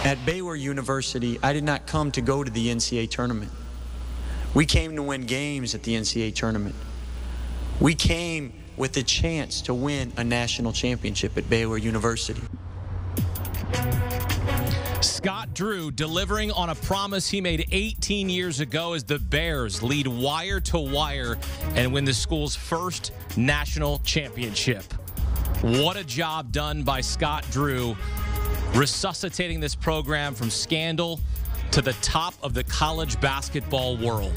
At Baylor University, I did not come to go to the NCAA tournament. We came to win games at the NCAA tournament. We came with the chance to win a national championship at Baylor University. Scott Drew delivering on a promise he made 18 years ago as the Bears lead wire to wire and win the school's first national championship. What a job done by Scott Drew, resuscitating this program from scandal to the top of the college basketball world.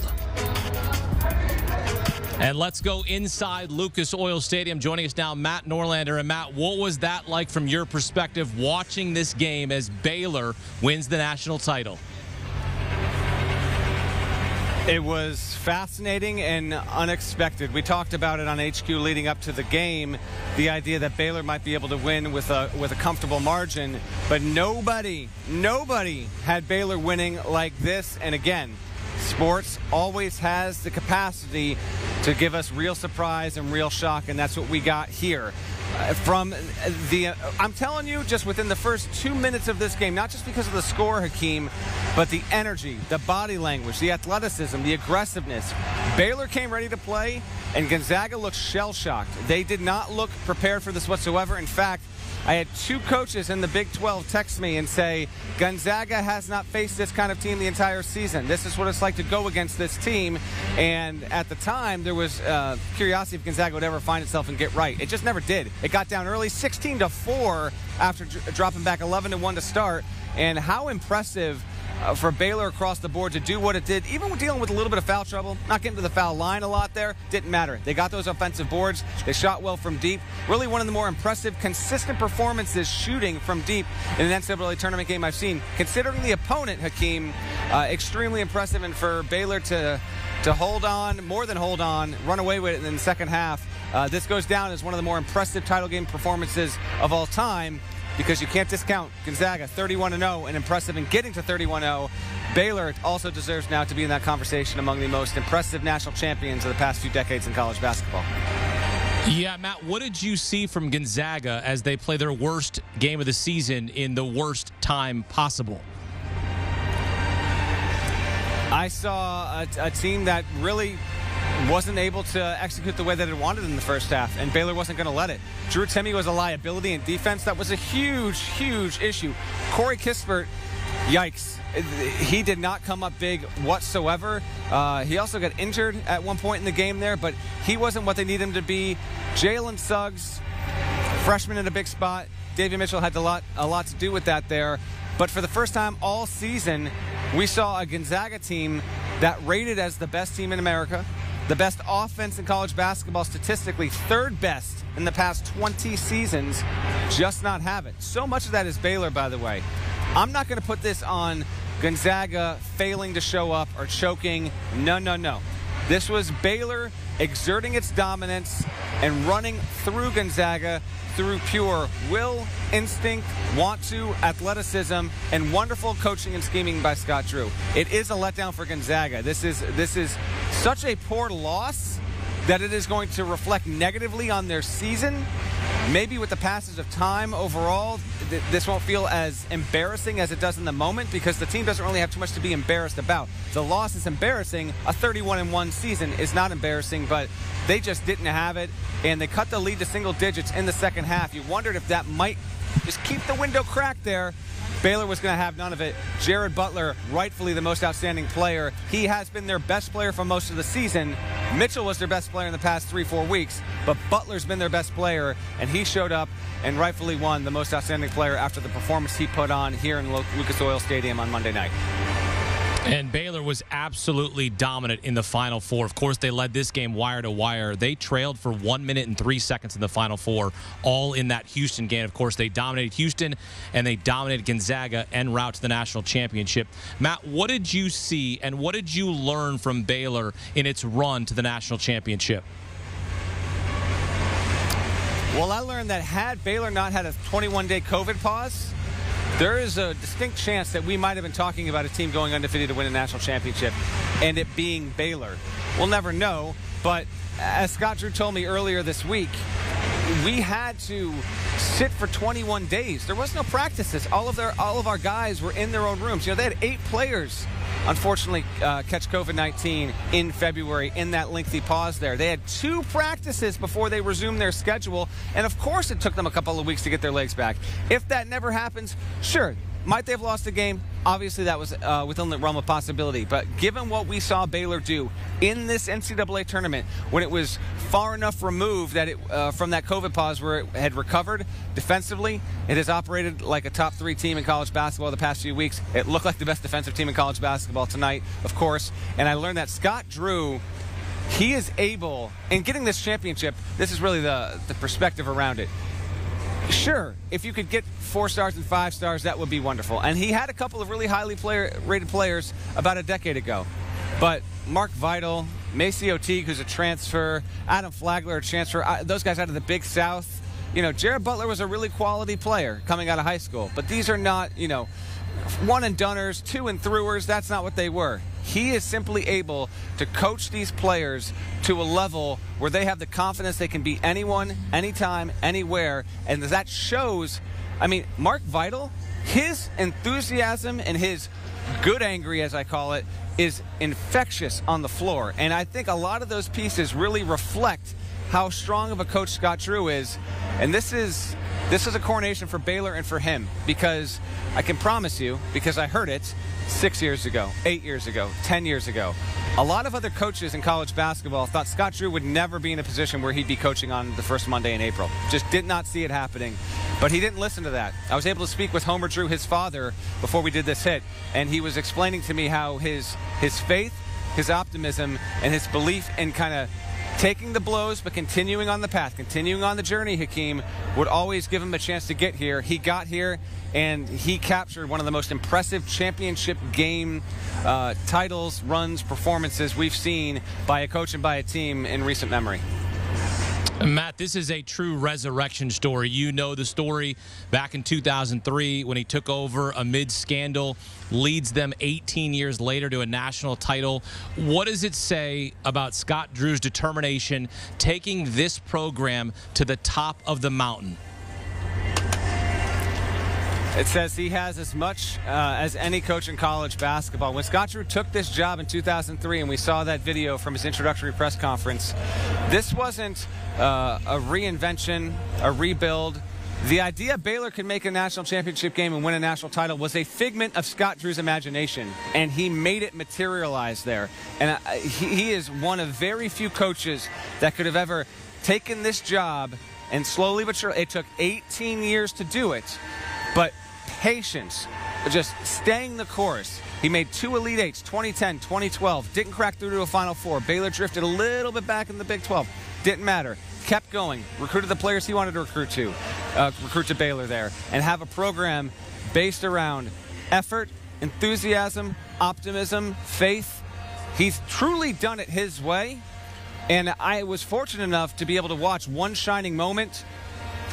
And let's go inside Lucas Oil Stadium. Joining us now, Matt Norlander. And Matt, what was that like from your perspective watching this game as Baylor wins the national title? It was fascinating and unexpected. We talked about it on HQ leading up to the game, the idea that Baylor might be able to win with a comfortable margin, but nobody had Baylor winning like this. And again, sports always has the capacity to give us real surprise and real shock, and that's what we got here. I'm telling you, just within the first 2 minutes of this game, not just because of the score, Hakeem, but the energy, the body language, the athleticism, the aggressiveness. Baylor came ready to play, and Gonzaga looked shell-shocked. They did not look prepared for this whatsoever. In fact, I had two coaches in the Big 12 text me and say, Gonzaga has not faced this kind of team the entire season. This is what it's like to go against this team. And at the time, there was curiosity if Gonzaga would ever find itself and get right. It just never did. It got down early, 16-4 after dropping back 11-1 to start. And how impressive for Baylor across the board to do what it did, even dealing with a little bit of foul trouble, not getting to the foul line a lot there, didn't matter. They got those offensive boards. They shot well from deep. Really one of the more impressive, consistent performances shooting from deep in an NCAA tournament game I've seen. Considering the opponent, Hakeem, extremely impressive. And for Baylor to hold on, more than hold on, run away with it in the second half, this goes down as one of the more impressive title game performances of all time. Because you can't discount Gonzaga 31-0 and impressive in getting to 31-0. Baylor also deserves now to be in that conversation among the most impressive national champions of the past few decades in college basketball. Yeah, Matt, what did you see from Gonzaga as they play their worst game of the season in the worst time possible? I saw a team that really wasn't able to execute the way that it wanted in the first half, and Baylor wasn't going to let it. Drew Timme was a liability in defense. That was a huge, huge issue. Corey Kispert, yikes. He did not come up big whatsoever. He also got injured at one point in the game there, but he wasn't what they need him to be. Jalen Suggs, freshman in a big spot. David Mitchell had a lot to do with that there. But for the first time all season, we saw a Gonzaga team that rated as the best team in America, the best offense in college basketball statistically, third best in the past 20 seasons, just not have it. So much of that is Baylor, by the way. I'm not going to put this on Gonzaga failing to show up or choking. No. This was Baylor exerting its dominance and running through Gonzaga through pure will, instinct, want to, athleticism, and wonderful coaching and scheming by Scott Drew. It is a letdown for Gonzaga. This is such a poor loss that it is going to reflect negatively on their season. Maybe with the passage of time overall, this won't feel as embarrassing as it does in the moment because the team doesn't really have too much to be embarrassed about. The loss is embarrassing. A 31-1 season is not embarrassing, but they just didn't have it, and they cut the lead to single digits in the second half. You wondered if that might just keep the window cracked there. Baylor was going to have none of it. Jared Butler, rightfully the most outstanding player. He has been their best player for most of the season. Mitchell was their best player in the past 3-4 weeks, but Butler's been their best player, and he showed up and rightfully won the most outstanding player after the performance he put on here in Lucas Oil Stadium on Monday night. And Baylor was absolutely dominant in the Final Four. Of course, they led this game wire to wire. They trailed for 1 minute and 3 seconds in the Final Four, all in that Houston game. Of course, they dominated Houston, and they dominated Gonzaga en route to the national championship. Matt, what did you see, and what did you learn from Baylor in its run to the national championship? Well, I learned that had Baylor not had a 21-day COVID pause, there is a distinct chance that we might have been talking about a team going undefeated to win a national championship, and it being Baylor. We'll never know, but as Scott Drew told me earlier this week, we had to sit for 21 days. There was no practices. All of our guys were in their own rooms. You know, they had 8 players, unfortunately, catch COVID-19 in February in that lengthy pause there. They had 2 practices before they resumed their schedule, and of course it took them a couple of weeks to get their legs back. If that never happens, sure, might they have lost the game? Obviously, that was within the realm of possibility. But given what we saw Baylor do in this NCAA tournament, when it was far enough removed that from that COVID pause where it had recovered defensively, it has operated like a top 3 team in college basketball the past few weeks. It looked like the best defensive team in college basketball tonight, of course. And I learned that Scott Drew, he is able, in getting this championship, this is really the perspective around it. Sure, if you could get 4 stars and 5 stars, that would be wonderful. And he had a couple of really highly rated players about a decade ago. But Mark Vital, Maceo Teague, who's a transfer, Adam Flagler, a transfer, those guys out of the Big South. You know, Jared Butler was a really quality player coming out of high school. But these are not, you know, 1-and-doneers, 2-and-throughers. That's not what they were. He is simply able to coach these players to a level where they have the confidence they can beat anyone, anytime, anywhere. And that shows, I mean, Mark Vital, his enthusiasm and his good angry, as I call it, is infectious on the floor. And I think a lot of those pieces really reflect how strong of a coach Scott Drew is. And this is a coronation for Baylor and for him, because I can promise you, because I heard it 6 years ago, 8 years ago, 10 years ago, a lot of other coaches in college basketball thought Scott Drew would never be in a position where he'd be coaching on the first Monday in April. Just did not see it happening. But he didn't listen to that. I was able to speak with Homer Drew, his father, before we did this hit, and he was explaining to me how his faith, his optimism, and his belief in kind of taking the blows but continuing on the path, continuing on the journey, Hakeem, would always give him a chance to get here. He got here, and he captured one of the most impressive championship game titles, runs, performances we've seen by a coach and by a team in recent memory. Matt, this is a true resurrection story. You know the story back in 2003 when he took over amid scandal, leads them 18 years later to a national title. What does it say about Scott Drew's determination taking this program to the top of the mountain? It says he has as much as any coach in college basketball. When Scott Drew took this job in 2003, and we saw that video from his introductory press conference, this wasn't a reinvention, a rebuild. The idea Baylor could make a national championship game and win a national title was a figment of Scott Drew's imagination, and he made it materialize there. And he is one of very few coaches that could have ever taken this job and slowly but surely, it took 18 years to do it, but patience, just staying the course. He made 2 Elite Eights, 2010, 2012, didn't crack through to a Final Four. Baylor drifted a little bit back in the Big 12. Didn't matter. Kept going. Recruited the players he wanted to recruit to Baylor there, and have a program based around effort, enthusiasm, optimism, faith. He's truly done it his way, and I was fortunate enough to be able to watch one shining moment,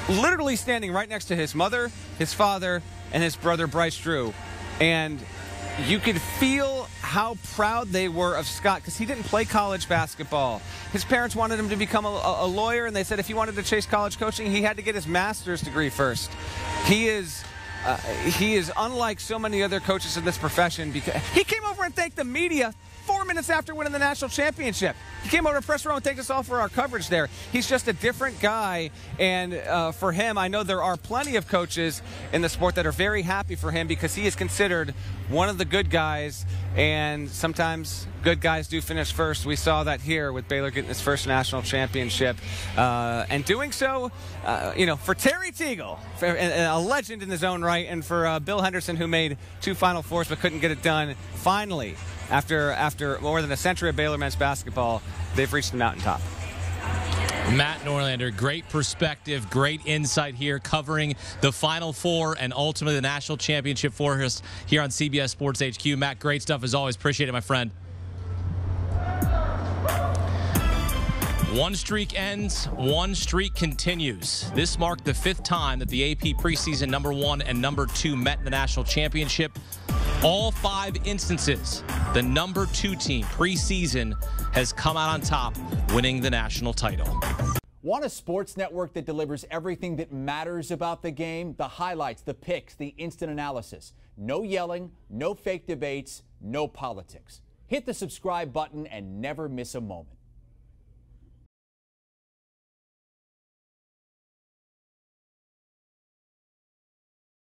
literally standing right next to his mother, his father, and his brother Bryce Drew. And you could feel how proud they were of Scott, because he didn't play college basketball. His parents wanted him to become a lawyer, and they said if he wanted to chase college coaching, he had to get his master's degree first. He is unlike so many other coaches in this profession, because he came over and thanked the media 4 minutes after winning the national championship. He came over to the press row and thanked us all for our coverage there. He's just a different guy, and for him, I know there are plenty of coaches in the sport that are very happy for him, because he is considered one of the good guys, and sometimes good guys do finish first. We saw that here with Baylor getting his first national championship, and doing so, for Terry Teagle, a legend in his own right, and for Bill Henderson, who made 2 Final Fours but couldn't get it done. Finally, after more than a century of Baylor men's basketball, they've reached the mountaintop. Matt Norlander, great perspective, great insight here, covering the Final Four and ultimately the national championship for us here on CBS Sports HQ. Matt, great stuff as always. Appreciate it, my friend. One streak ends, one streak continues. This marked the 5th time that the AP preseason #1 and #2 met in the national championship. All 5 instances, the #2 team preseason has come out on top, winning the national title. Want a sports network that delivers everything that matters about the game? The highlights, the picks, the instant analysis. No yelling, no fake debates, no politics. Hit the subscribe button and never miss a moment.